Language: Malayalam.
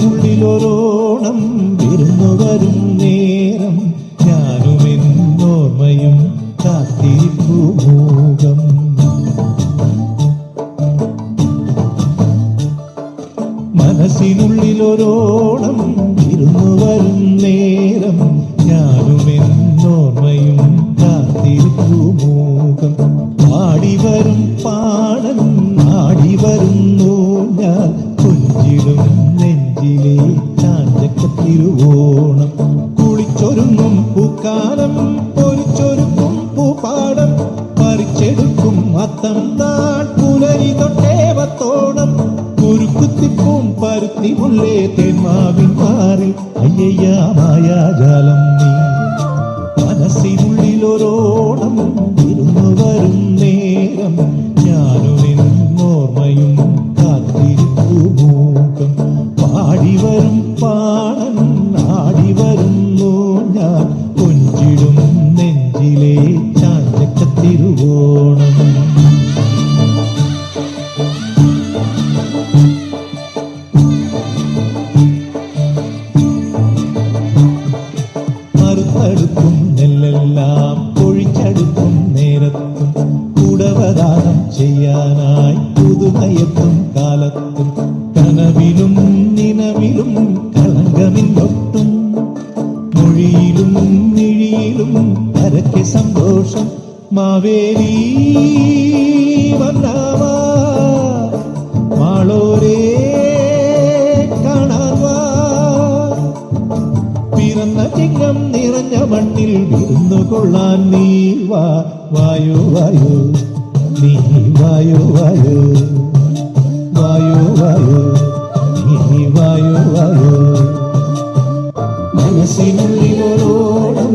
മനസ്സിനുള്ളിലൊരോണം വിരുന്നു വരും നേരം ഞാനുമെന്നോർമ്മയും കാത്തിരിപ്പു മൂകം. മനസ്സിനുള്ളിലൊരോണം വിരുന്നു വരും നേരം ഞാനുമെന്നോർമ്മയും കാത്തിരിപ്പു മൂകം. പാടിവരും പാടൻ ആടിവരുന്നു ഞാൻ കൊഞ്ചിടും നെഞ്ചിലെ ചാഞ്ചക്കത്തിരുവോണം. കുളിച്ചൊരുങ്ങും പൂക്കാലം പൊരിച്ചൊരുക്കും പൂപ്പാടം പറിച്ചെടുക്കും അത്തം നാൾ പുലരി തൊട്ടേവത്തോണം. കുരുക്കുത്തിപ്പും പരുത്തി മുല്ലേ തെന്മാവിൻ മാറിൽ അയ്യയ്യ മായാജാലം നീ. മനസ്സിനുള്ളിലൊരോണം ഇരുന്നു വരും നേരം ഞാനുമെന്നോർമ്മയും കാത്തിരിപ്പു മൂകം. പാടിവരും പാടൻ ആടിവരുന്നു ഞാൻ കൊഞ്ചിടും നെഞ്ചിലെ ചാഞ്ചക്കത്തിരുവോണം. മറുത്തടുക്കും നെല്ലെല്ലാം പൊഴിച്ചടുക്കും നേരത്തും കുടവദാനം ചെയ്യാനായി പുതുമയത്തും കാലത്തും കനവിലും നിലവിലും കളങ്കമില്ലൊട്ടും. മൊഴിയിലും നിഴിയിലും കരയ്ക്ക് സന്തോഷം. മാവേലി വന്നാവാ മാളോരേ കാണാൻ വാ. പിറന്ന ചിങ്ങം നിറഞ്ഞ മണ്ണിൽ വിരുന്നു കൊള്ളാൻ നീ വാ. വായോ വായോ നീ വായോ വായോ വായോ വായോ നീ വായോ വായോ. മനസ്സിനുള്ളിലൊരോളം